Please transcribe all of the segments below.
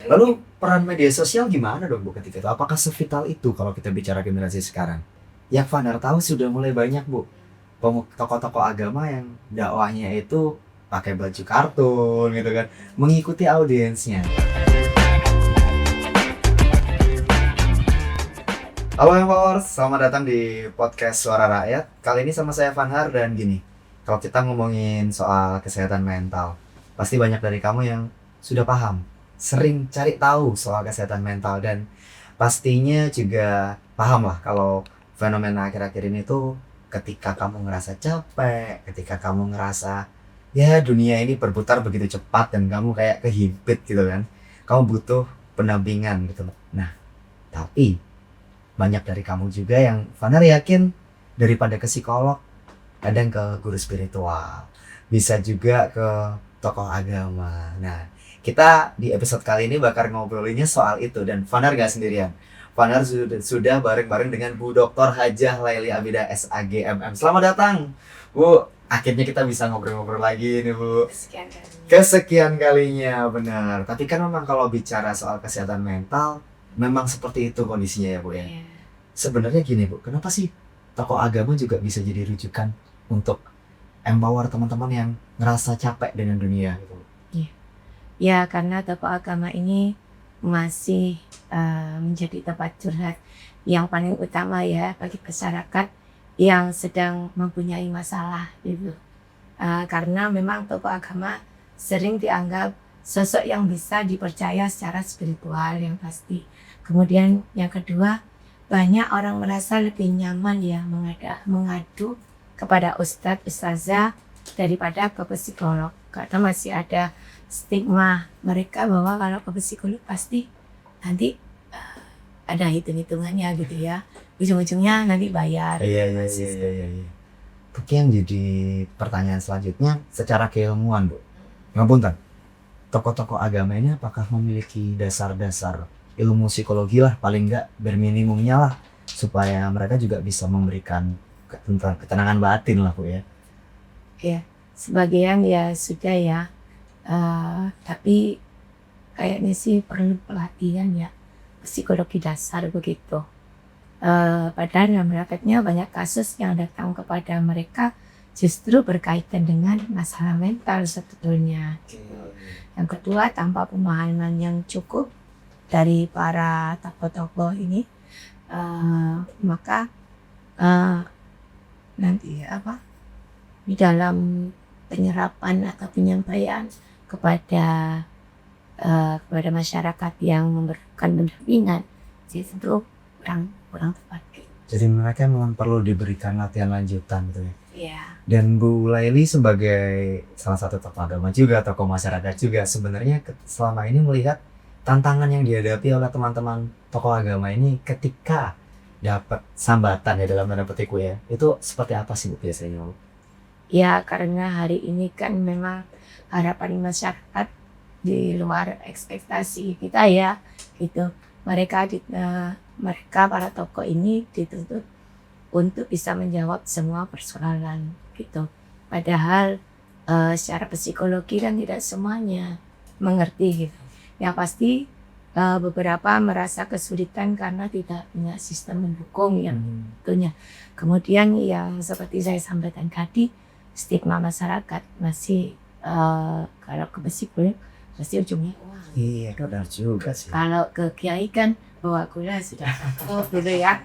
Lalu peran media sosial gimana dong Bu ketika itu? Apakah sevital itu kalau kita bicara generasi sekarang? Yang Vanar tahu sudah mulai banyak Bu tokoh-tokoh agama yang dakwahnya itu pakai baju kartun gitu kan, mengikuti audiensnya. Halo Empowers, selamat datang di podcast Suara Rakyat. Kali ini sama saya Vanhar dan gini, kalau kita ngomongin soal kesehatan mental, pasti banyak dari kamu yang sudah paham, sering cari tahu soal kesehatan mental dan pastinya juga paham lah kalau fenomena akhir-akhir ini tuh ketika kamu ngerasa capek, ketika kamu ngerasa ya dunia ini berputar begitu cepat dan kamu kayak kehimpit gitu kan, kamu butuh pendampingan gitu. Nah, tapi banyak dari kamu juga yang Vanar yakin daripada ke psikolog, kadang ke guru spiritual, bisa juga ke tokoh agama. Nah, kita di episode kali ini bakal ngobrolinnya soal itu dan Vanar gak sendirian. Vanar sudah bareng-bareng dengan Bu Dr. Hajah Laili Abida SAGMM. Selamat datang, Bu. Akhirnya kita bisa ngobrol-ngobrol lagi nih, Bu. Kesekian kalinya, benar. Tapi kan memang kalau bicara soal kesehatan mental, memang seperti itu kondisinya ya Bu ya. Sebenarnya gini Bu, kenapa sih tokoh agama juga bisa jadi rujukan untuk empower teman-teman yang ngerasa capek dengan dunia gitu? Ya, karena tokoh agama ini masih menjadi tempat curhat yang paling utama ya bagi masyarakat yang sedang mempunyai masalah gitu. Karena memang tokoh agama sering dianggap sosok yang bisa dipercaya secara spiritual yang pasti. Kemudian yang kedua, banyak orang merasa lebih nyaman ya mengadu kepada ustadz, ustazah daripada ke psikolog. Karena masih ada stigma mereka bahwa kalau ke psikolog pasti nanti ada hitung-hitungannya gitu ya. Ujung-ujungnya nanti bayar. Iya. Tapi yang jadi pertanyaan selanjutnya, secara keilmuan Bu, ngapunten, tokoh-tokoh agama ini apakah memiliki dasar-dasar ilmu psikologi lah, paling enggak berminimumnya lah, supaya mereka juga bisa memberikan ketenangan batin lah Bu ya? Ya, sebagian ya sudah ya, tapi kayaknya sih perlu pelatihan ya, psikologi dasar begitu. Padahal prakteknya banyak kasus yang datang kepada mereka justru berkaitan dengan masalah mental sebetulnya. Yang kedua, tanpa pemahaman yang cukup dari para tokoh-tokoh ini, maka nanti di dalam penyerapan atau penyampaian kepada masyarakat yang memerlukan pendampingan itu kurang tepat. Jadi mereka memang perlu diberikan latihan lanjutan gitu ya. Iya. Dan Bu Laili sebagai salah satu tokoh agama juga, tokoh masyarakat juga, sebenarnya selama ini melihat tantangan yang dihadapi oleh teman-teman tokoh agama ini ketika dapat sambatan ya dalam tanda petik ya, itu seperti apa sih Bu biasanya Bu? Ya, karena hari ini kan memang harapan masyarakat di luar ekspektasi kita ya gitu. Mereka para tokoh ini dituntut untuk bisa menjawab semua persoalan gitu. Padahal secara psikologi kan tidak semuanya mengerti gitu. Yang pasti beberapa merasa kesulitan karena tidak punya sistem mendukung yang tentunya. Kemudian yang seperti saya sampaikan tadi, stigma masyarakat masih kalau ke psikolog pasti ujungnya uang. Iya, benar juga sih. Kalau ke kiai kan bawa gula sudah gitu ya.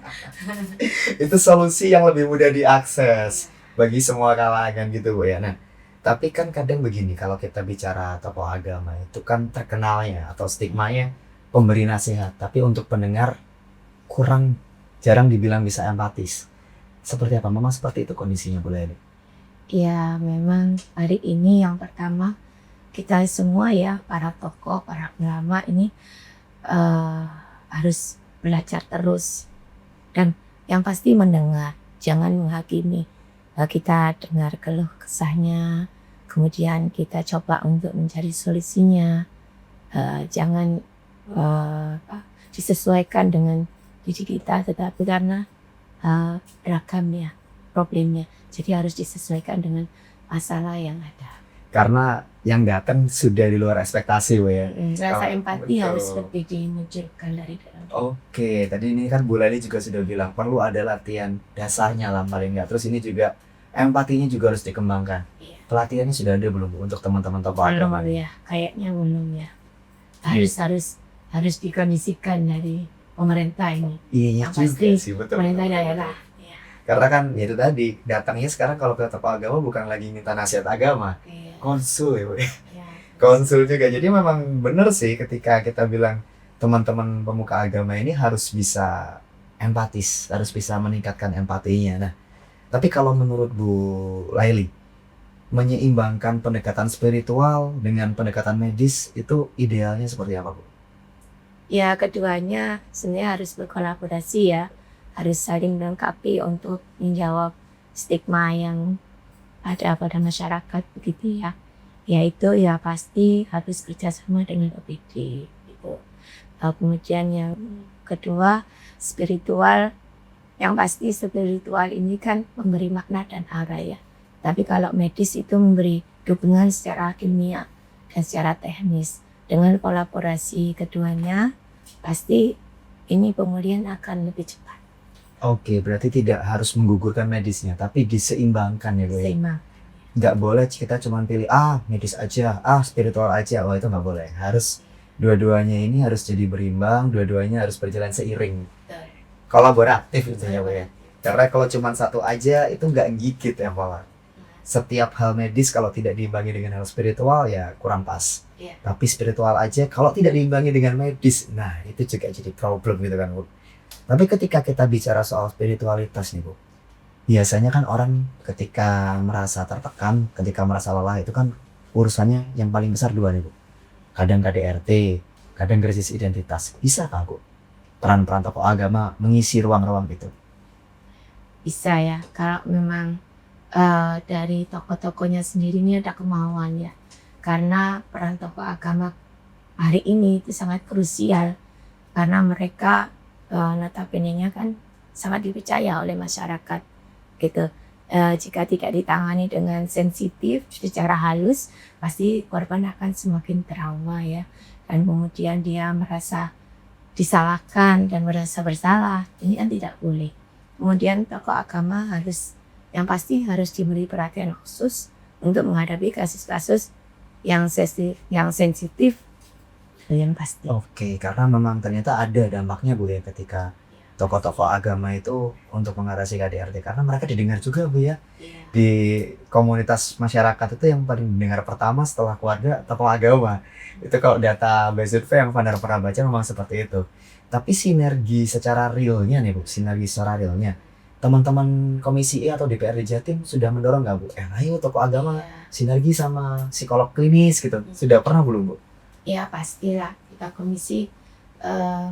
Itu solusi yang lebih mudah diakses bagi semua kalangan gitu Bu ya. Nah, tapi kan kadang begini, kalau kita bicara tokoh agama itu kan terkenalnya atau stigmanya pemberi nasihat, tapi untuk pendengar jarang dibilang bisa empatis. Seperti apa? Memang seperti itu kondisinya Bu Laili? Ya, memang hari ini yang pertama kita semua ya para tokoh, para ulama ini harus belajar terus dan yang pasti mendengar, jangan menghakimi. Kita dengar keluh kesahnya, kemudian kita coba untuk mencari solusinya. Jangan disesuaikan dengan diri kita, tetapi karena beragam ya problemnya, jadi harus disesuaikan dengan masalah yang ada. Karena yang datang sudah di luar ekspektasi Bu ya. Rasa empati Betul. harus lebih dimunculkan dari dalam. Oke, tadi ini kan Bu Lali juga sudah bilang perlu ada latihan dasarnya lah paling nggak. Terus ini juga empatinya juga harus dikembangkan. Iya. Pelatihannya sudah ada belum Bu untuk teman-teman tokoh Belum agama? ya, kayaknya belum ya. Harus dikondisikan dari pemerintah ini. Iya Yang juga pasti sih, betul. pemerintah betul, daerah. betul. Iya. Karena kan ya itu tadi, datangnya sekarang kalau ke tokoh agama bukan lagi minta nasihat agama, Iya. konsul ya Bu. Iya. Konsul juga. Jadi memang benar sih ketika kita bilang teman-teman pemuka agama ini harus bisa empatis, harus bisa meningkatkan empatinya. Nah, tapi kalau menurut Bu Laili, menyeimbangkan pendekatan spiritual dengan pendekatan medis itu idealnya seperti apa Bu? Ya, keduanya sebenarnya harus berkolaborasi ya, harus saling melengkapi untuk menjawab stigma yang ada pada masyarakat begitu ya. Yaitu ya pasti harus kerjasama dengan OPD gitu. Kemudian yang kedua spiritual, yang pasti spiritual ini kan memberi makna dan arah ya. Tapi kalau medis itu memberi dukungan secara kimia dan secara teknis. Dengan kolaborasi keduanya, pasti ini pemulihan akan lebih cepat. Oke, berarti tidak harus menggugurkan medisnya, tapi diseimbangkan ya Bu ya? Seimbang. Nggak boleh kita cuma pilih medis aja, spiritual aja. Oh itu nggak boleh. Harus dua-duanya ini harus jadi berimbang, dua-duanya harus berjalan seiring. Kolaboratif itu ya Bu ya. Karena kalau cuma satu aja itu nggak gigit ya pola. Setiap hal medis kalau tidak diimbangi dengan hal spiritual ya kurang pas. Iya. Tapi spiritual aja kalau tidak diimbangi dengan medis, nah itu juga jadi problem gitu kan Bu. Tapi ketika kita bicara soal spiritualitas nih Bu, biasanya kan orang ketika merasa tertekan, ketika merasa lelah itu kan urusannya yang paling besar dua nih Bu. Kadang KDRT, kadang krisis identitas. Bisa kah Bu peran-peran tokoh agama mengisi ruang-ruang itu? Bisa ya, kalau memang dari tokoh-tokohnya sendiri ini ada kemauan ya. Karena peran tokoh agama hari ini itu sangat krusial. Karena mereka notabene-nya kan sangat dipercaya oleh masyarakat gitu. Jika tidak ditangani dengan sensitif secara halus, pasti korban akan semakin trauma ya. Dan kemudian dia merasa disalahkan dan merasa bersalah. Ini kan tidak boleh. Kemudian tokoh agama yang pasti harus diberi perhatian khusus untuk menghadapi kasus-kasus yang sensitif yang pasti. Oke, karena memang ternyata ada dampaknya Bu ya ketika tokoh-tokoh agama itu untuk mengatasi KDRT. Karena mereka didengar juga Bu ya. Iya. Di komunitas masyarakat itu yang paling didengar pertama setelah keluarga tokoh agama. Itu kalau data by survei yang Vandar pernah baca memang seperti itu. Tapi sinergi secara realnya nih Bu, sinergi secara realnya. Teman-teman Komisi E atau DPRD Jatim sudah mendorong nggak Bu? Ayo tokoh agama sinergi sama psikolog klinis gitu. Sudah pernah belum Bu? Ya pastilah kita komisi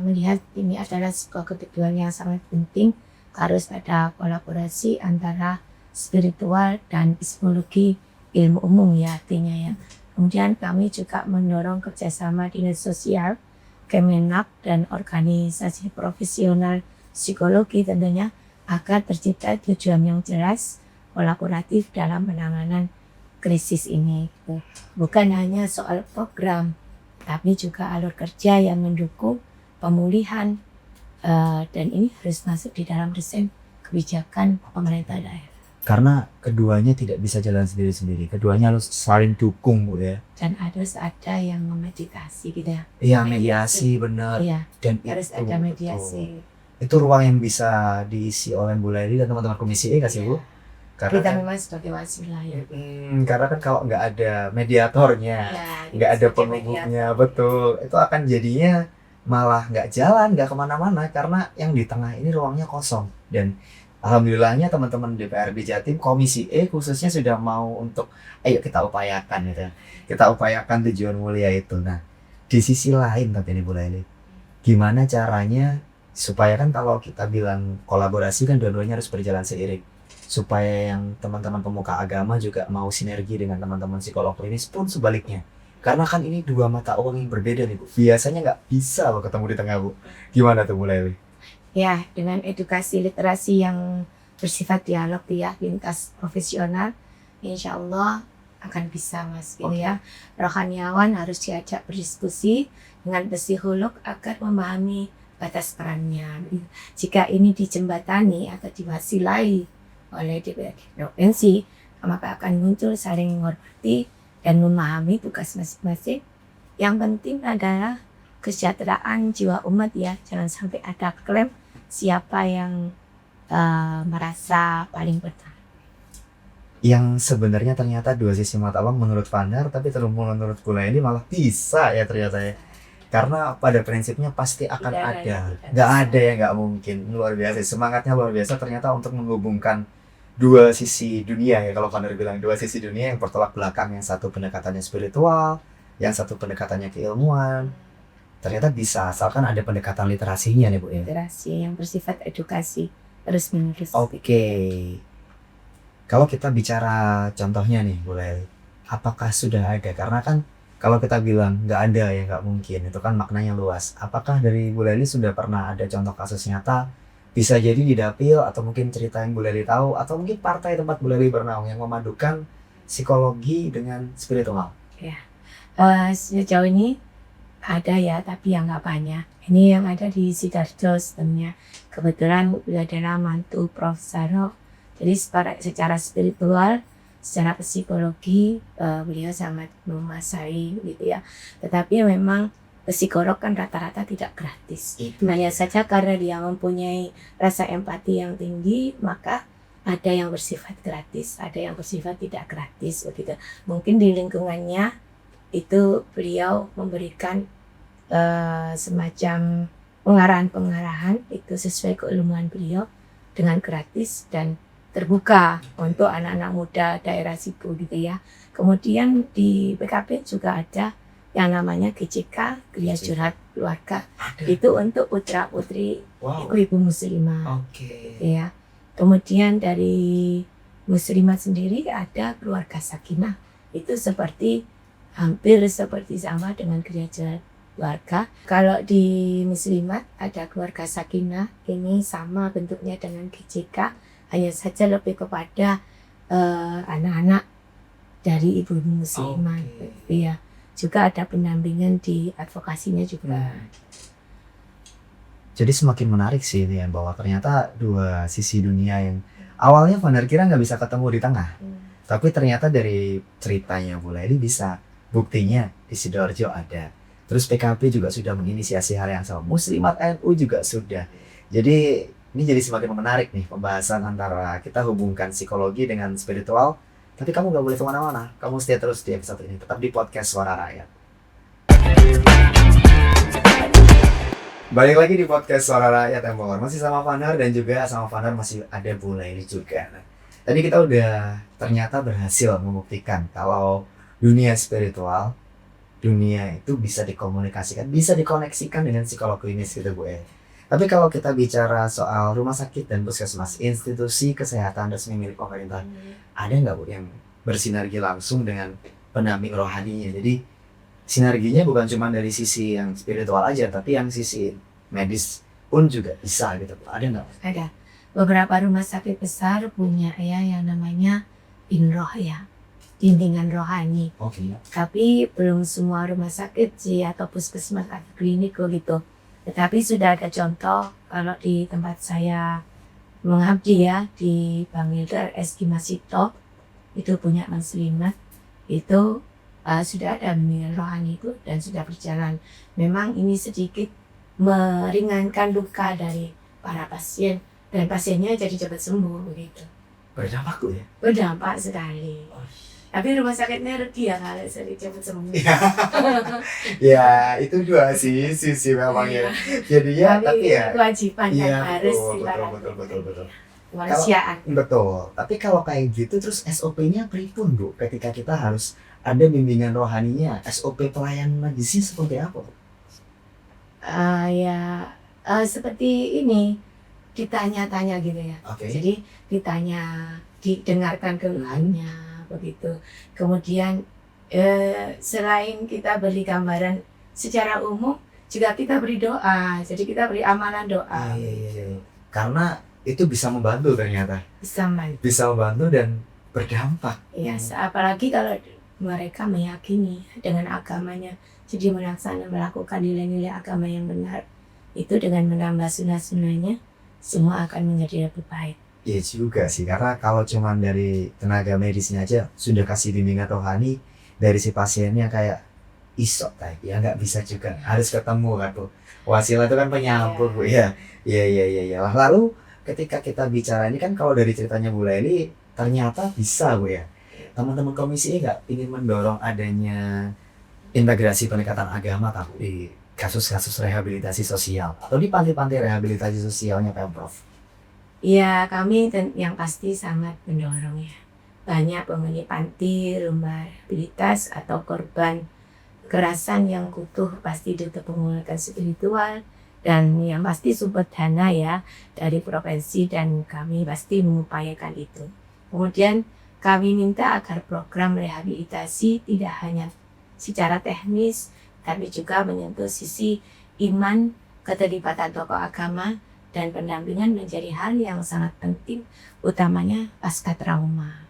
melihat ini adalah sebuah kebutuhan yang sangat penting. Harus ada kolaborasi antara spiritual dan psikologi ilmu umum ya artinya ya. Kemudian kami juga mendorong kerjasama dinas sosial, Kemenak dan organisasi profesional psikologi tentunya agar tercipta tujuan yang jelas kolaboratif dalam penanganan krisis ini gitu. Bukan hanya soal program, tapi juga alur kerja yang mendukung pemulihan dan ini harus masuk di dalam desain kebijakan pemerintah daerah. Karena keduanya tidak bisa jalan sendiri-sendiri. Keduanya harus saling dukung Bu ya. Dan harus ada yang memeditasi gitu ya. Iya mediasi benar. Iya, Dan harus itu, ada mediasi. itu ruang yang bisa diisi oleh Bu Laili dan teman-teman Komisi E nggak sih Bu? Karena Kita kan, memang sebagai wasilah ya. karena kan kalau nggak ada mediatornya, Ya, nggak ada sebagai penghubungnya, betul, itu akan jadinya malah nggak jalan, nggak kemana-mana karena yang di tengah ini ruangnya kosong. Dan alhamdulillahnya teman-teman DPRD Jatim Komisi E khususnya sudah mau untuk ayo kita upayakan gitu ya. Kita upayakan tujuan mulia itu. Nah, di sisi lain tapi ini Bu Laili, gimana caranya supaya kan kalau kita bilang kolaborasi kan dua-duanya harus berjalan seiring. Supaya yang teman-teman pemuka agama juga mau sinergi dengan teman-teman psikolog klinis pun sebaliknya. Karena kan ini dua mata uang yang berbeda nih Bu. Biasanya nggak bisa loh ketemu di tengah Bu. Gimana tuh Bu Laili? Ya, dengan edukasi literasi yang bersifat dialog ya lintas profesional, insya Allah akan bisa Mas gitu ya. Rohaniawan harus diajak berdiskusi dengan psikolog agar memahami batas perannya. Jika ini dijembatani atau diwasilai oleh DPRD provinsi, maka akan muncul saling menghormati dan memahami tugas masing-masing. Yang penting adalah kesejahteraan jiwa umat ya, jangan sampai ada klaim siapa yang merasa paling benar. Yang sebenarnya ternyata dua sisi mata uang menurut Fandar, tapi menurut Gula ini malah bisa ya ternyata ya. Karena pada prinsipnya pasti akan ada, nggak ada yang nggak mungkin. Luar biasa, semangatnya luar biasa ternyata untuk menghubungkan dua sisi dunia ya. Kalau Fandar bilang dua sisi dunia yang bertolak belakang, yang satu pendekatannya spiritual, yang satu pendekatannya keilmuan. Ternyata bisa, asalkan ada pendekatan literasinya nih Bu ya. Literasi yang bersifat edukasi terus menerus. Oke. Kalau kita bicara contohnya nih Bu Leli, apakah sudah ada? Karena kan kalau kita bilang nggak ada ya nggak mungkin, itu kan maknanya luas. Apakah dari Bu Leli sudah pernah ada contoh kasus nyata, bisa jadi di dapil atau mungkin cerita yang Bu Leli tahu, atau mungkin partai tempat Bu Leli bernaung yang memadukan psikologi dengan spiritual? Sejauh ini ada ya, tapi yang nggak banyak. Ini yang ada di Sidoarjo sistemnya. Kebetulan beliau adalah mantu Prof. Sarok. Jadi secara spiritual, secara psikologi beliau sangat menguasai gitu ya. Tetapi memang psikolog kan rata-rata tidak gratis. Hanya saja karena dia mempunyai rasa empati yang tinggi, maka ada yang bersifat gratis, ada yang bersifat tidak gratis begitu. Mungkin di lingkungannya itu beliau memberikan semacam pengarahan itu sesuai keilmuan beliau dengan gratis dan terbuka untuk anak-anak muda daerah situ gitu ya. Kemudian di PKB juga ada yang namanya GCK, Geria Curhat Keluarga. Itu untuk putra putri ibu-ibu muslimah. Oke. Gitu ya. Kemudian dari muslimat sendiri ada keluarga sakinah. Itu hampir seperti sama dengan Geria Curhat Keluarga. Kalau di muslimat ada keluarga sakinah, ini sama bentuknya dengan GCK, hanya saja lebih kepada anak-anak dari ibu muslimah. Ya. Juga ada pendampingan di advokasinya juga. Jadi semakin menarik sih ini ya, bahwa ternyata dua sisi dunia yang awalnya Fandar kira nggak bisa ketemu di tengah. Tapi ternyata dari ceritanya Bu Leli bisa. Buktinya di Sidoarjo ada. Terus PKB juga sudah menginisiasi hal yang sama. Muslimat NU juga sudah. Jadi ini jadi semakin menarik nih pembahasan antara kita hubungkan psikologi dengan spiritual. Tapi kamu gak boleh kemana-mana. Kamu stay terus di episode ini. Tetap di podcast Suara Rakyat. Balik lagi di podcast Suara Rakyat Empor. Masih sama Fandar dan juga sama Fandar masih ada Bu Leli juga. Tadi kita udah ternyata berhasil membuktikan kalau dunia spiritual, dunia itu bisa dikomunikasikan, bisa dikoneksikan dengan psikolog klinis gitu Bu ya. Tapi kalau kita bicara soal rumah sakit dan puskesmas, institusi kesehatan resmi milik pemerintah, ada nggak Bu yang bersinergi langsung dengan pendamping rohaninya? Jadi sinerginya bukan cuma dari sisi yang spiritual aja, tapi yang sisi medis pun juga bisa gitu. Ada nggak? Ada. Beberapa rumah sakit besar punya ya yang namanya INROH ya, bimbingan rohani. Tapi belum semua rumah sakit sih atau puskesmas atau klinik gitu. Tetapi sudah ada contoh kalau di tempat saya mengabdi ya di Bang Hilda SG Masito, itu punya muslimat, itu sudah ada bimbingan rohani itu dan sudah berjalan. Memang ini sedikit meringankan luka dari para pasien dan pasiennya jadi cepat sembuh begitu. Berdampak tuh ya? Berdampak sekali. Tapi rumah sakitnya rugi ya kalau cepat sembuh. Ya itu dua sisi memang ya. Jadi ya tapi ya kewajiban ya, kan harus betul. kemanusiaan. Betul. Tapi kalau kayak gitu terus SOP-nya pripun Bu? Ketika kita harus ada bimbingan rohaninya, SOP pelayanan medisnya seperti apa? Seperti ini, ditanya-tanya gitu ya. Jadi didengarkan keluhannya begitu. Kemudian selain kita beri gambaran secara umum, juga kita beri doa. Jadi kita beri amalan doa. Iya. Karena itu bisa membantu ternyata. Bisa membantu dan berdampak. Iya, apalagi kalau mereka meyakini dengan agamanya. Jadi melakukan nilai-nilai agama yang benar itu dengan menambah sunnah-sunnahnya, semua akan menjadi lebih baik. Iya juga sih, karena kalau cuman dari tenaga medisnya aja sudah kasih bimbingan rohani dari si pasiennya kayak isok tadi ya nggak bisa juga, harus ketemu kan Bu. Wasilah itu kan penyambung Bu ya. Iya. Lalu ketika kita bicara ini kan kalau dari ceritanya Bu Leli ternyata bisa Bu ya. Teman-teman komisi nggak ingin mendorong adanya integrasi pendekatan agama tahu di kasus-kasus rehabilitasi sosial atau di panti-panti rehabilitasi sosialnya Pemprov. Ya, kami yang pasti sangat mendorong ya. Banyak penghuni panti, rumah rehabilitas atau korban kekerasan yang butuh pasti untuk penguatan spiritual dan yang pasti sumber dana ya dari provinsi dan kami pasti mengupayakan itu. Kemudian kami minta agar program rehabilitasi tidak hanya secara teknis tapi juga menyentuh sisi iman, keterlibatan tokoh agama dan pendampingan menjadi hal yang sangat penting, utamanya pasca trauma.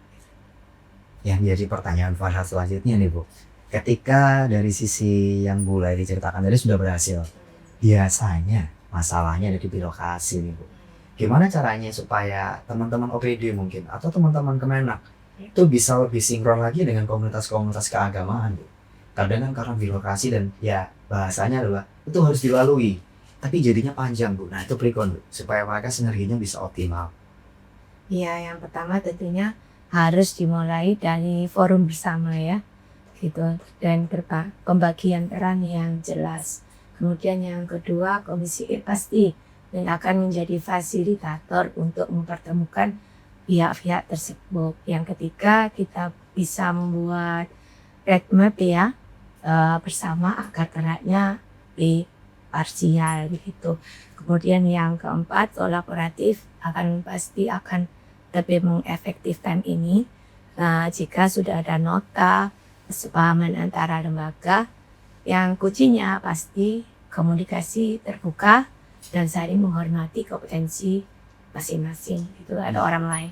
Yang jadi pertanyaan Farhad selanjutnya nih Bu, ketika dari sisi yang Bu Leli diceritakan tadi sudah berhasil, biasanya masalahnya ada di birokrasi nih Bu. Gimana caranya supaya teman-teman OPD mungkin atau teman-teman Kemenak itu bisa lebih sinkron lagi dengan komunitas-komunitas keagamaan Bu? Kadang kan karena birokrasi dan ya bahasanya adalah itu harus dilalui, tapi jadinya panjang Bu. Nah itu prikon Bu, supaya mereka sinerginya bisa optimal. Ya, yang pertama tentunya harus dimulai dari forum bersama ya, gitu, dan pembagian peran yang jelas. Kemudian yang kedua, komisi E pasti dan akan menjadi fasilitator untuk mempertemukan pihak-pihak tersebut. Yang ketiga, kita bisa membuat roadmap ya bersama agar geraknya parsial begitu. Kemudian yang keempat, kolaboratif pasti akan lebih mengefektifkan ini. Jika sudah ada nota kesepahaman antara lembaga, yang kuncinya pasti komunikasi terbuka dan saling menghormati kompetensi masing-masing. Itu ada orang lain.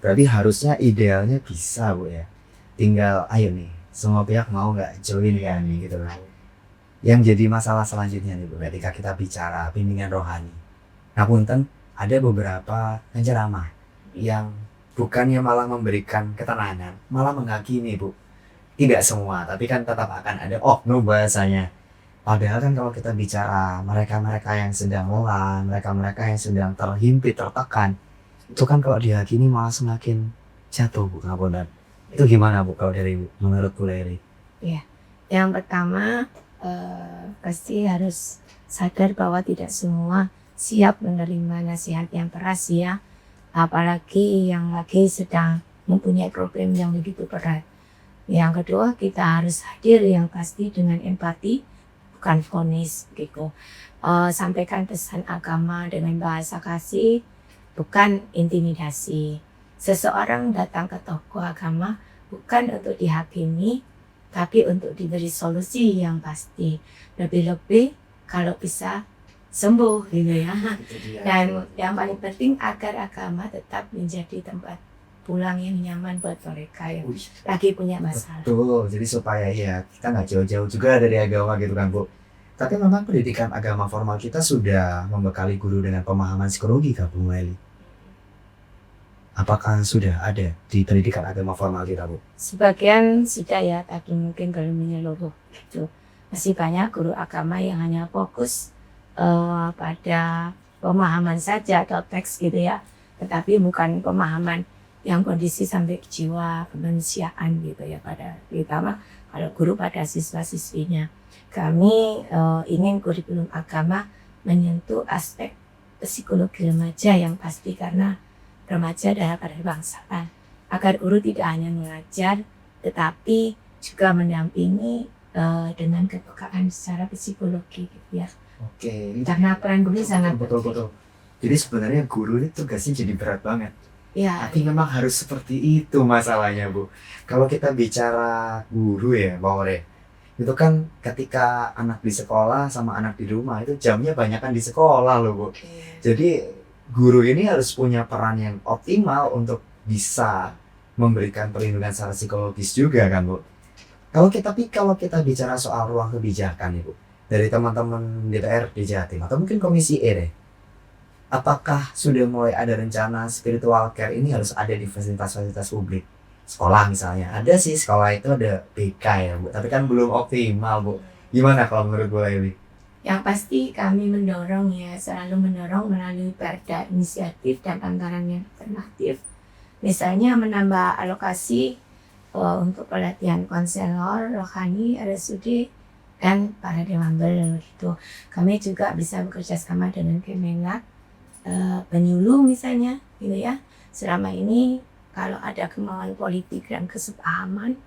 Berarti harusnya idealnya bisa Bu ya. Tinggal ayo nih, semua pihak mau nggak join kan gitu kan. Yang jadi masalah selanjutnya nih Bu, ketika kita bicara bimbingan rohani. Nah punten ada beberapa penceramah yang bukannya malah memberikan ketenangan, malah menghakimi Bu. Tidak semua, tapi kan tetap akan ada oknum bahasanya. Padahal kan kalau kita bicara mereka-mereka yang sedang lelah, mereka-mereka yang sedang terhimpit, tertekan, itu kan kalau dihakimi malah semakin jatuh Bu ngapunten. Itu gimana Bu kalau dari menurut Bu Leli? Ya, yang pertama pasti harus sadar bahwa tidak semua siap menerima nasihat yang keras ya, apalagi yang lagi sedang mempunyai problem yang begitu berat. Yang kedua, kita harus hadir yang pasti dengan empati, bukan vonis gitu. Sampaikan pesan agama dengan bahasa kasih, bukan intimidasi. Seseorang datang ke tokoh agama bukan untuk dihakimi, tapi untuk diberi solusi yang pasti. Lebih-lebih kalau bisa sembuh gitu ya. Dan yang paling penting agar agama tetap menjadi tempat pulang yang nyaman buat mereka yang lagi punya masalah. Betul, jadi supaya ya kita nggak jauh-jauh juga dari agama gitu kan Bu. Tapi memang pendidikan agama formal kita sudah membekali guru dengan pemahaman psikologi kan Bu Leli? Apakah sudah ada di pendidikan agama formal kita Bu? Sebagian sudah ya, tapi mungkin belum menyeluruh gitu. Masih banyak guru agama yang hanya fokus pada pemahaman saja atau teks gitu ya, tetapi bukan pemahaman yang kondisi sampai ke jiwa kemanusiaan gitu ya, pada terutama kalau guru pada siswa-siswinya. Kami ingin kurikulum agama menyentuh aspek psikologi remaja yang pasti, karena remaja adalah kebangsaan. Agar guru tidak hanya mengajar, tetapi juga mendampingi dengan kepekaan secara psikologi gitu ya. Oke, Karena peran guru sangat betul. Jadi sebenarnya guru ini tugasnya jadi berat banget. ya. Tapi memang harus seperti itu masalahnya Bu. Kalau kita bicara guru ya Mbak Ore, itu kan ketika anak di sekolah sama anak di rumah itu jamnya banyakan di sekolah loh Bu. Jadi guru ini harus punya peran yang optimal untuk bisa memberikan perlindungan secara psikologis juga kan Bu. Kalau kita bicara soal ruang kebijakan Ibu, dari teman-teman DPRD Jatim atau mungkin Komisi E deh, apakah sudah mulai ada rencana spiritual care ini harus ada di fasilitas-fasilitas publik? Sekolah misalnya, ada sih sekolah itu ada BK ya Bu, tapi kan belum optimal Bu. Gimana kalau menurut Bu Laili? Yang pasti kami mendorong ya, selalu mendorong melalui perda inisiatif dan anggaran yang alternatif. Misalnya menambah alokasi untuk pelatihan konselor, rohani, RSUD, dan para dewangger gitu. Kami juga bisa bekerja sama dengan Kemenag, penyuluh misalnya gitu ya. Selama ini kalau ada kemauan politik dan kesepahaman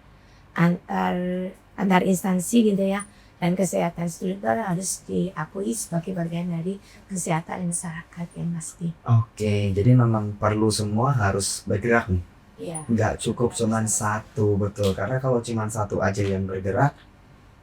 antar instansi gitu ya, dan kesehatan spiritual harus diakui sebagai bagian dari kesehatan masyarakat yang pasti. Oke, jadi memang perlu semua harus bergerak nih. Iya. Nggak cukup cuman satu, betul. Karena kalau cuman satu aja yang bergerak,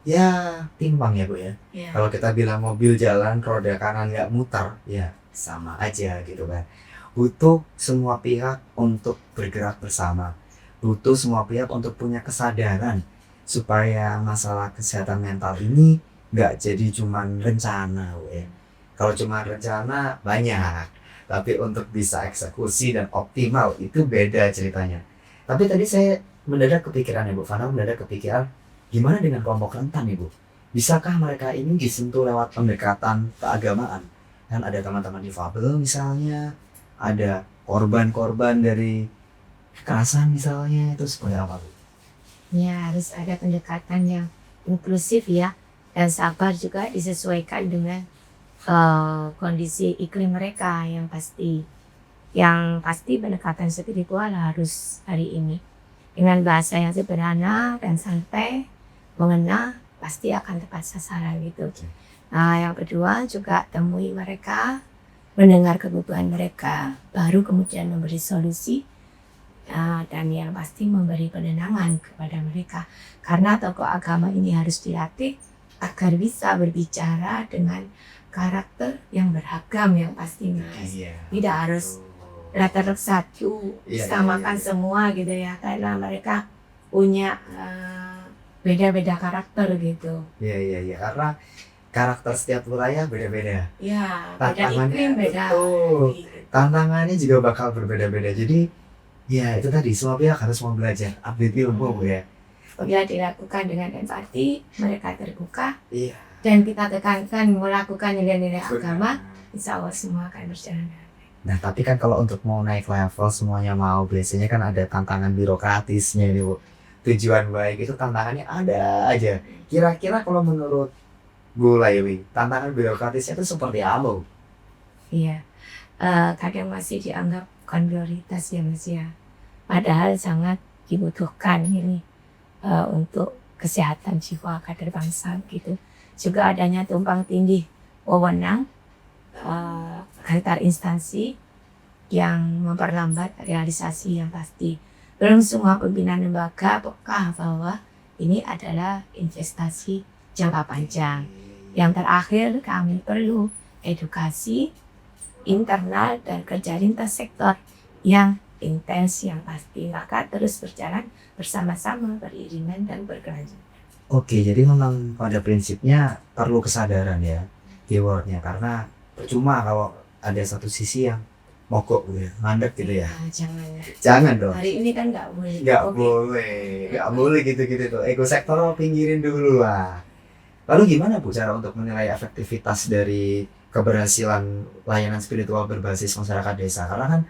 ya timpang ya Bu ya. Iya. Kalau kita bilang mobil jalan roda kanan nggak muter, ya sama aja gitu kan. Butuh semua pihak untuk bergerak bersama. Butuh semua pihak untuk punya kesadaran supaya masalah kesehatan mental ini nggak jadi cuman rencana Bu ya. Kalau cuma rencana banyak, tapi untuk bisa eksekusi dan optimal itu beda ceritanya. Tapi tadi saya mendadak kepikiran ya Bu Fana, mendadak kepikiran gimana dengan kelompok rentan Ibu? Bisakah mereka ini disentuh lewat pendekatan keagamaan? Kan ada teman-teman difabel misalnya, ada korban-korban dari kekerasan misalnya, itu seperti apa Bu? Ya, harus ada pendekatan yang inklusif ya, dan sabar juga disesuaikan dengan kondisi iklim mereka yang pasti. Yang pasti pendekatan spiritual harus hari ini dengan bahasa yang sederhana dan santai, mengena, pasti akan tepat sasaran gitu. Nah, yang kedua juga temui mereka, mendengar kebutuhan mereka, baru kemudian memberi solusi, dan yang pasti memberi penenangan kepada mereka. Karena tokoh agama ini harus dilatih agar bisa berbicara dengan karakter yang beragam yang pasti Mas. Tidak harus letter satu samakan semua gitu ya, karena mereka punya beda-beda karakter gitu. Iya, karena karakter setiap wilayah beda-beda. Ya, beda Tantangannya iklim, beda. betul. Tantangannya juga bakal berbeda-beda. Jadi ya itu tadi, semua pihak harus mau belajar update ilmu Bu ya. Bila dilakukan dengan empati, mereka terbuka, Iya. dan kita tekankan melakukan nilai-nilai agama, insya Allah semua akan berjalan dengan baik. Nah tapi kan kalau untuk mau naik level semuanya mau, biasanya kan ada tantangan birokratisnya ini Bu. Tujuan baik itu tantangannya ada aja. Kira-kira kalau menurut Bu Laili, tantangan birokratisnya itu seperti apa Bu? Iya, kadang masih dianggap bukan prioritas ya Mas ya. Padahal sangat dibutuhkan ini untuk kesehatan jiwa kader bangsa gitu. Juga adanya tumpang tindih wewenang antar instansi yang memperlambat realisasi yang pasti. Belum semua pimpinan lembaga peka bahwa ini adalah investasi jangka panjang. Yang terakhir, kami perlu edukasi internal dan kerja lintas sektor yang intens yang pasti. Maka terus berjalan bersama-sama, beriringan dan berkelanjutan. Oke, jadi memang pada prinsipnya perlu kesadaran ya keywordnya, karena percuma kalau ada satu sisi yang mogok gitu ya, mandek gitu ya. Jangan dong. Hari ini kan nggak boleh. Nggak boleh gitu-gitu tuh. Ego sektoral pinggirin dulu lah. Lalu gimana Bu cara untuk menilai efektivitas dari keberhasilan layanan spiritual berbasis masyarakat desa? Karena kan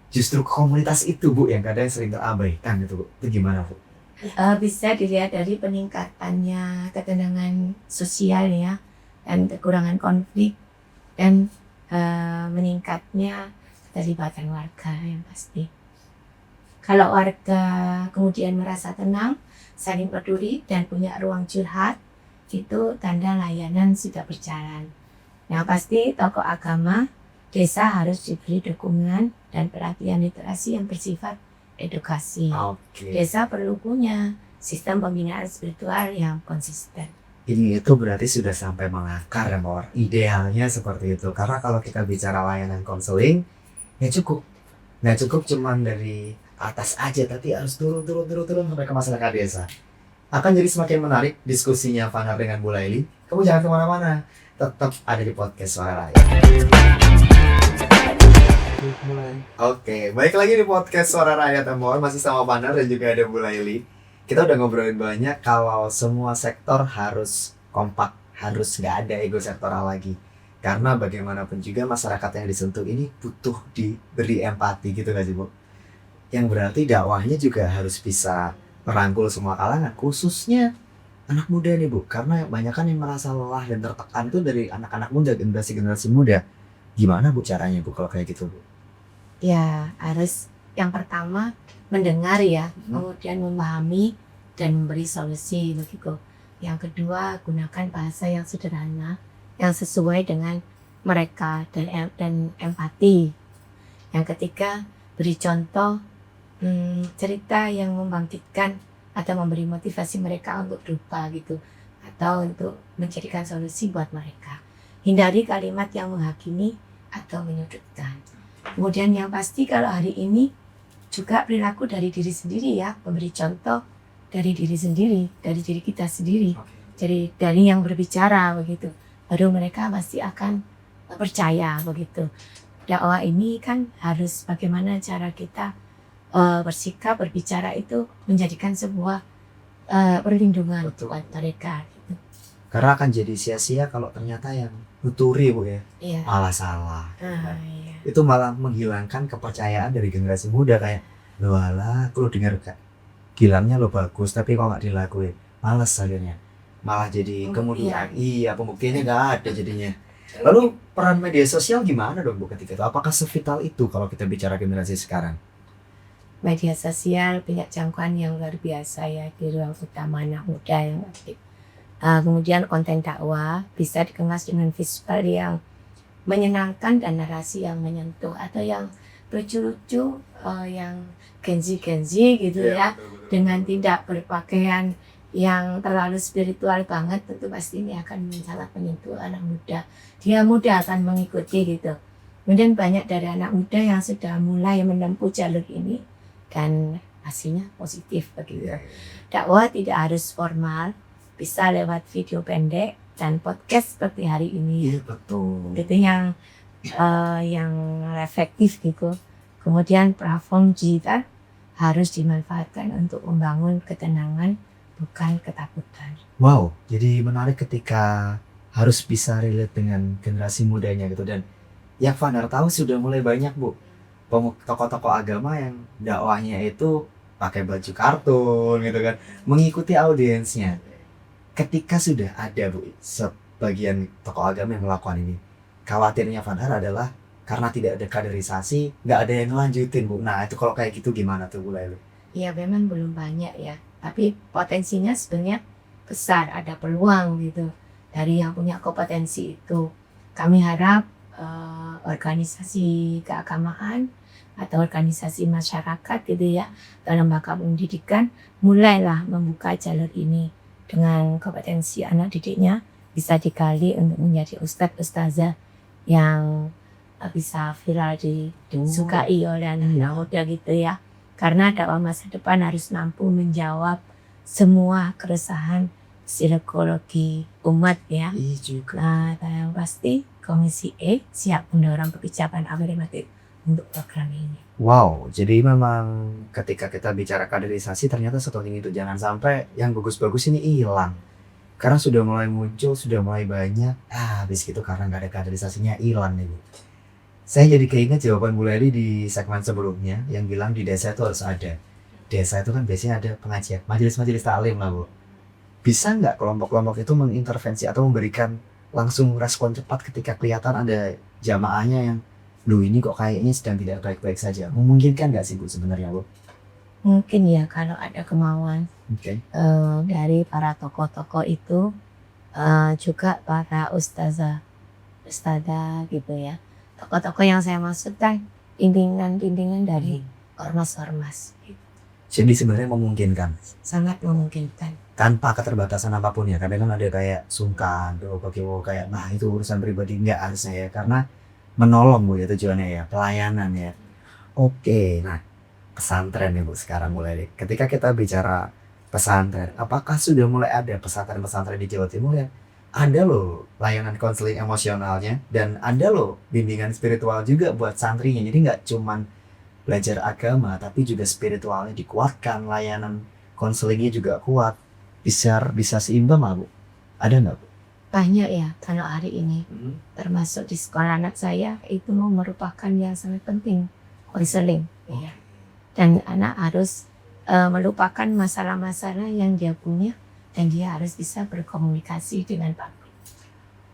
justru komunitas itu Bu yang kadang sering terabaikan gitu Bu. Itu gimana Bu? Bisa dilihat dari peningkatannya ketenangan sosial ya, dan kekurangan konflik, dan meningkatnya keterlibatan warga yang pasti. Kalau warga kemudian merasa tenang, saling peduli, dan punya ruang curhat, itu tanda layanan sudah berjalan. Yang pasti tokoh agama desa harus diberi dukungan dan pelatihan literasi yang bersifat edukasi. Oke. Desa perlu punya sistem pembinaan spiritual yang konsisten. Ini itu berarti sudah sampai mengakar ya Mawar. Idealnya seperti itu. Karena kalau kita bicara layanan konseling, ya cukup. Nggak cukup cuman dari atas aja, tapi harus turun sampai ke masyarakat desa. akan jadi semakin menarik diskusinya Fanhar dengan Bu Laili. Kamu jangan kemana-mana, tetap ada di podcast Suara Rakyat. Oke, baik lagi di podcast Suara Rakyat Amor, masih sama Fanhar dan juga ada Bu Laili. Kita udah ngobrolin banyak kalau semua sektor harus kompak, harus nggak ada ego sektoral lagi. Karena bagaimanapun juga masyarakat yang disentuh ini butuh diberi empati gitu gak sih Bu? Yang berarti dakwahnya juga harus bisa merangkul semua kalangan, khususnya anak muda nih Bu. Karena banyak kan yang merasa lelah dan tertekan itu dari anak-anak muda, generasi-generasi muda. Gimana Bu caranya Bu kalau kayak gitu Bu? Ya, harus yang pertama mendengar ya, kemudian memahami dan memberi solusi begitu. Yang kedua, gunakan bahasa yang sederhana, yang sesuai dengan mereka dan empati. Yang ketiga, beri contoh cerita yang membangkitkan atau memberi motivasi mereka untuk berubah gitu, atau untuk mencarikan solusi buat mereka. Hindari kalimat yang menghakimi atau menyudutkan. Kemudian yang pasti kalau hari ini juga perilaku dari diri sendiri ya, memberi contoh dari diri sendiri, dari diri kita sendiri, dari yang berbicara begitu. Baru mereka pasti akan percaya begitu. Dakwah ini kan harus bagaimana cara kita bersikap, berbicara itu menjadikan sebuah perlindungan buat mereka. Gitu. Karena akan jadi sia-sia kalau ternyata yang nuturi Bu ya, Iya. malah salah. Iya. Itu malah menghilangkan kepercayaan dari generasi muda kayak, loh alah, aku lo denger bilangnya lo bagus tapi kok nggak dilakuin, males akhirnya. Malah jadi kemudian, iya pembuktiannya nggak ada jadinya. Lalu peran media sosial gimana dong Bu ketika itu? Apakah sevital itu kalau kita bicara generasi sekarang? Media sosial punya jangkauan yang luar biasa ya di ruang utama anak muda yang aktif. Kemudian konten dakwah bisa dikemas dengan visual yang menyenangkan dan narasi yang menyentuh atau yang lucu-lucu, yang genzi-genzi gitu ya, dengan tidak berpakaian yang terlalu spiritual banget, tentu pasti ini akan sangat menyentuh anak muda. Dia mudah akan mengikuti gitu. Kemudian banyak dari anak muda yang sudah mulai menempuh jalur ini dan hasilnya positif begitu. Dakwah tidak harus formal, bisa lewat video pendek dan podcast seperti hari ini. Iya betul. Itu yang efektif gitu. Kemudian platform digital harus dimanfaatkan untuk membangun ketenangan, bukan ketakutan. Wow, jadi menarik ketika harus bisa relate dengan generasi mudanya gitu. Dan yang Fanhar tahu sudah mulai banyak Bu tokoh-tokoh agama yang dakwahnya itu pakai baju kartun gitu kan, mengikuti audiensnya. Ketika sudah ada Bu sebagian tokoh agama yang melakukan ini, khawatirnya Fanhar adalah karena tidak ada kaderisasi, nggak ada yang ngelanjutin Bu. Nah itu kalau kayak gitu gimana tuh Bu Laili? Ya memang belum banyak ya, tapi potensinya sebenarnya besar, ada peluang gitu dari yang punya kompetensi itu. Kami harap organisasi keagamaan atau organisasi masyarakat gitu ya, atau lembaga pendidikan mulailah membuka jalur ini dengan kompetensi anak didiknya bisa digali untuk menjadi ustadz ustazah yang bisa viral disukai oleh anak muda gitu ya. Karena dakwah masa depan harus mampu menjawab semua keresahan psikologi umat ya. Iya juga. Nah, yang pasti Komisi E siap mendorong kebijakan afirmatif untuk program ini. Wow, jadi memang ketika kita bicara kaderisasi ternyata sepenting itu. Jangan sampai yang bagus-bagus ini hilang. Karena sudah mulai muncul, sudah mulai banyak. Habis gitu karena nggak ada kaderisasinya hilang nih Bu. Saya jadi keinget jawaban Bu Laili di segmen sebelumnya yang bilang di desa itu harus ada. Desa itu kan biasanya ada pengajian, majelis-majelis taklim lah Bu. Bisa nggak kelompok-kelompok itu mengintervensi atau memberikan langsung respon cepat ketika kelihatan ada jamaahnya yang loh ini kok kayaknya sedang tidak baik-baik saja. Memungkinkan nggak sih Bu sebenarnya Bu? Mungkin ya kalau ada kemauan Oke. dari para tokoh-tokoh itu, juga para ustazah gitu ya. Tokoh-tokoh yang saya maksud kan pimpinan dari ormas-ormas. Jadi sebenarnya memungkinkan. Sangat memungkinkan. Tanpa keterbatasan apapun ya. Kadang kan ada kayak sungkan, kayak nah itu urusan pribadi, nggak harusnya ya. Karena menolong Bu ya tujuannya ya, pelayanan ya. Oke, nah pesantren nih Bu sekarang mulai. Ketika kita bicara pesantren. Apakah sudah mulai ada pesantren-pesantren di Jawa Timur yang ada loh layanan konseling emosionalnya dan ada loh bimbingan spiritual juga buat santrinya. Jadi nggak cuman belajar agama tapi juga spiritualnya dikuatkan, layanan konselingnya juga kuat. Bisa seimbang lah Bu. Ada nggak Bu? Banyak ya kalau hari ini, termasuk di sekolah anak saya itu merupakan yang sangat penting, konseling. Ya. Dan anak harus melupakan masalah-masalah yang dia punya dan dia harus bisa berkomunikasi dengan baik.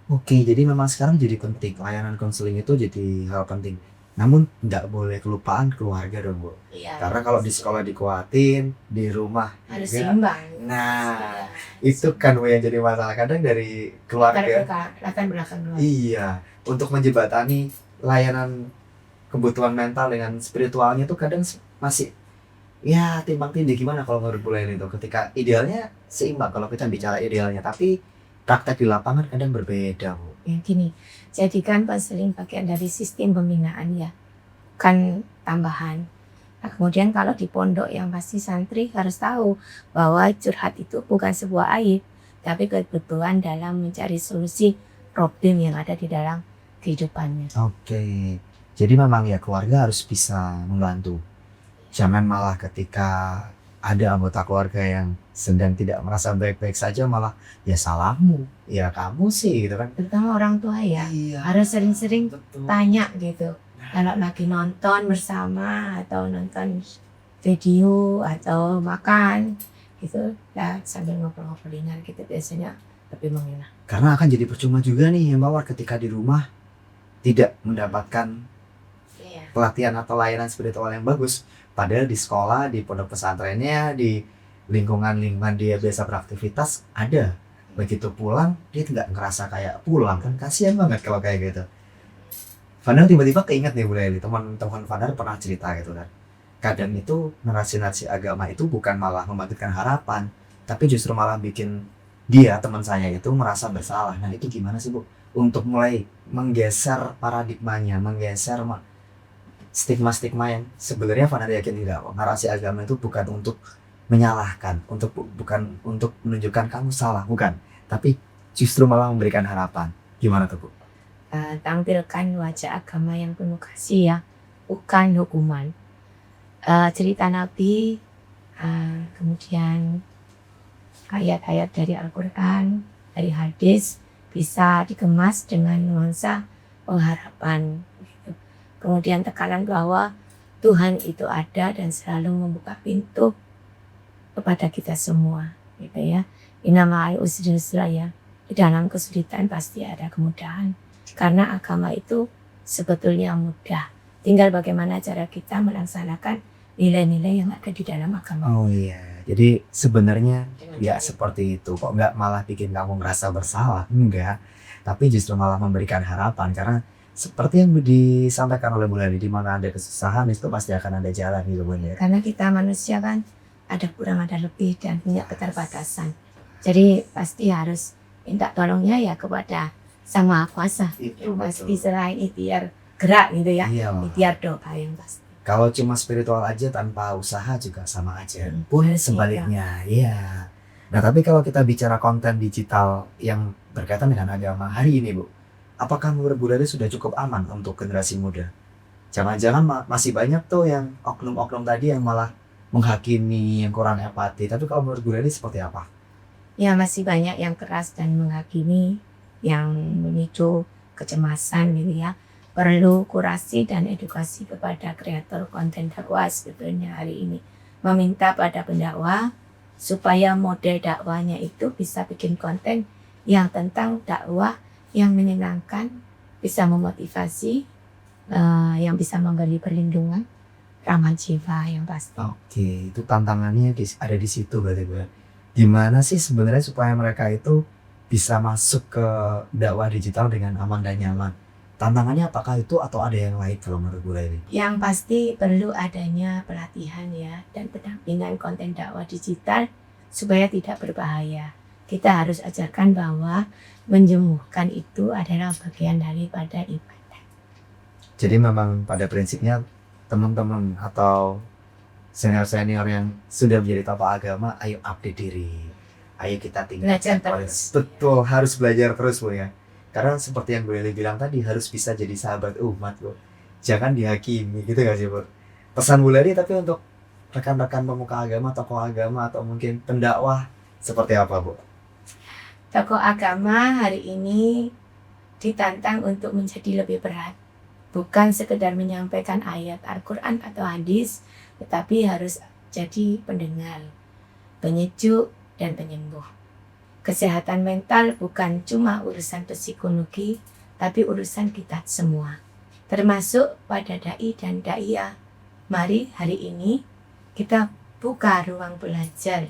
Oke, jadi memang sekarang jadi penting. Layanan konseling itu jadi hal penting. Namun nggak boleh kelupaan keluarga dong Bu. Iya. Karena kalau di sekolah dikuatin, di rumah Harus juga. seimbang. Nah, itu kan Bu yang jadi masalah kadang dari keluarga. Latar belakang keluarga. Iya, untuk menjembatani layanan kebutuhan mental dengan spiritualnya tuh kadang masih ya timbang tindih. Gimana kalau menurut Bu Leli itu ketika idealnya seimbang kalau kita bicara idealnya, tapi praktek di lapangan kadang berbeda Bu. Ya gini, jadikan konseling bagian dari sistem pembinaan ya, bukan tambahan. Nah, kemudian kalau di pondok yang pasti santri harus tahu bahwa curhat itu bukan sebuah aib, tapi kebutuhan dalam mencari solusi problem yang ada di dalam kehidupannya. Oke, jadi memang ya keluarga harus bisa membantu. Jangan malah ketika ada anggota keluarga yang sedang tidak merasa baik-baik saja malah ya salahmu, ya kamu sih gitu kan. Terutama orang tua ya, Iya, harus sering-sering betul. tanya gitu. Kalau lagi nonton bersama atau nonton video atau makan gitu, ya sambil ngobrol-ngobrol ringan gitu biasanya lebih mengenal. Karena akan jadi percuma juga nih yang Mawar ketika di rumah tidak mendapatkan Iya. pelatihan atau layanan spiritual yang bagus. Padahal di sekolah, di pondok pesantrennya, di lingkungan dia biasa beraktivitas ada. Begitu pulang dia nggak ngerasa kayak pulang kan, kasihan banget kalau kayak gitu. Fadar tiba-tiba keinget nih Bu Leli, teman-teman Fadar pernah cerita gitu kan. Kadang itu narasi-narasi agama itu bukan malah membangkitkan harapan, tapi justru malah bikin dia, teman saya itu merasa bersalah. Nah itu gimana sih Bu? Untuk mulai menggeser paradigmanya, menggeser stigma-stigma yang sebenarnya Fadar yakin tidak kok. Narasi agama itu bukan untuk menyalahkan, bukan untuk menunjukkan kamu salah, bukan. Tapi justru malah memberikan harapan. Gimana tuh Bu? Tampilkan wajah agama yang penuh kasih ya, bukan hukuman. Cerita Nabi, kemudian ayat-ayat dari Al-Quran, dari hadis bisa dikemas dengan nuansa pengharapan. Kemudian tekanan bahwa Tuhan itu ada dan selalu membuka pintu kepada kita semua, gitu ya. Inna ma'al usri yusra ya. Di dalam kesulitan pasti ada kemudahan. Karena agama itu sebetulnya mudah. Tinggal bagaimana cara kita melaksanakan nilai-nilai yang ada di dalam agama. Oh iya, jadi sebenarnya ya seperti itu. Kok nggak malah bikin kamu merasa bersalah? Enggak, tapi justru malah memberikan harapan. Karena seperti yang disampaikan oleh Bu Leli, di mana ada kesusahan itu pasti akan ada jalan gitu Bu ya. Karena kita manusia kan ada kurang ada lebih dan punya keterbatasan. Jadi pasti harus minta tolongnya ya kepada Sang Maha Kuasa. Itu Pasti betul. selain ikhtiar gerak gitu ya. Iya. Ikhtiar doa yang pasti. Kalau cuma spiritual aja tanpa usaha juga sama aja. Pun Harus sebaliknya, iya. Nah tapi kalau kita bicara konten digital yang berkaitan dengan agama hari ini Bu, apakah menurut Bu Leli sudah cukup aman untuk generasi muda? Jangan-jangan masih banyak tuh yang oknum-oknum tadi yang malah menghakimi, yang kurang empati. Tapi kalau menurut Bu Leli seperti apa? Ya masih banyak yang keras dan menghakimi, yang memicu kecemasan gitu ya. Perlu kurasi dan edukasi kepada kreator konten dakwah sebetulnya hari ini. Meminta pada pendakwah supaya model dakwahnya itu bisa bikin konten yang tentang dakwah yang menyenangkan, bisa memotivasi, yang bisa memberi perlindungan, ramah jiwa yang pasti. Oke, itu tantangannya ada di situ berarti Bu. Gimana sih sebenarnya supaya mereka itu bisa masuk ke dakwah digital dengan aman dan nyaman? Tantangannya apakah itu atau ada yang lain kalau menurut Bu Leli? Yang pasti perlu adanya pelatihan ya dan pendampingan konten dakwah digital supaya tidak berbahaya. Kita harus ajarkan bahwa menjemurkan itu adalah bagian daripada ibadah. Jadi memang pada prinsipnya teman-teman atau senior-senior yang sudah menjadi tokoh agama, ayo update diri. Ayo kita Belajar tingkatkan terus. Betul, harus belajar terus Bu ya. Karena seperti yang Bu Leli bilang tadi, harus bisa jadi sahabat umat Bu. Jangan dihakimi, gitu gak sih Bu? Pesan Bu Leli tapi untuk rekan-rekan pemuka agama, tokoh agama, atau mungkin pendakwah, seperti apa Bu? Tokoh agama hari ini ditantang untuk menjadi lebih berat. Bukan sekedar menyampaikan ayat Al-Quran atau hadis, tetapi harus jadi pendengar, penyejuk, dan penyembuh. Kesehatan mental bukan cuma urusan psikologi, tapi urusan kita semua. Termasuk pada dai dan daiyah. Mari hari ini kita buka ruang belajar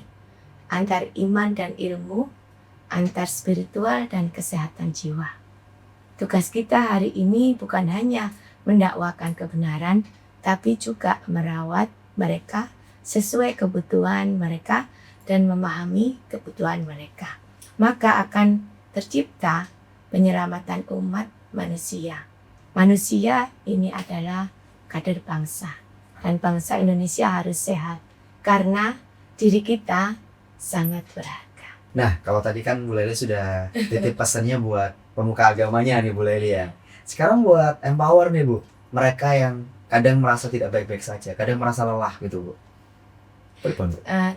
antar iman dan ilmu, antar spiritual dan kesehatan jiwa. Tugas kita hari ini bukan hanya mendakwakan kebenaran, tapi juga merawat mereka sesuai kebutuhan mereka dan memahami kebutuhan mereka. Maka akan tercipta penyelamatan umat manusia. Manusia ini adalah kader bangsa. Dan bangsa Indonesia harus sehat. Karena diri kita sangat berharga. Nah, kalau tadi kan Bu Leli sudah titip pesannya buat pemuka agamanya nih Bu Leli ya. Sekarang buat empower nih Bu. Mereka yang kadang merasa tidak baik-baik saja, kadang merasa lelah gitu Bu.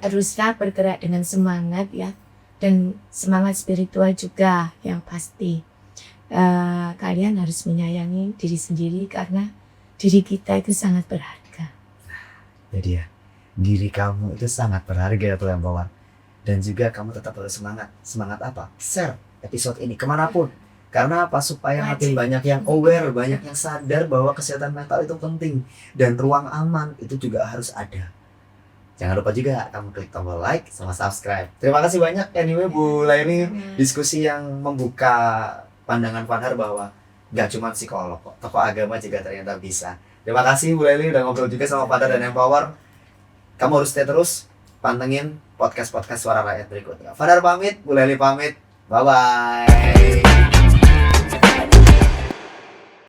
Teruslah bergerak dengan semangat ya, dan semangat spiritual juga yang pasti. Kalian harus menyayangi diri sendiri karena diri kita itu sangat berharga. Jadi ya, diri kamu itu sangat berharga tuh empower. Dan juga kamu tetap harus semangat. Semangat apa? Share episode ini kemanapun. Karena apa? Supaya makin banyak yang aware, banyak yang sadar bahwa kesehatan mental itu penting. Dan ruang aman itu juga harus ada. Jangan lupa juga kamu klik tombol like sama subscribe. Terima kasih banyak anyway Bu Leli, diskusi yang membuka pandangan Fanhar bahwa gak cuma psikolog kok, tokoh agama juga ternyata bisa. Terima kasih Bu Leli udah ngobrol juga sama Fanhar dan Empower. Kamu harus stay terus pantengin podcast-podcast Suara Rakyat berikutnya. Fanhar pamit, Bu Leli pamit. Bye-bye.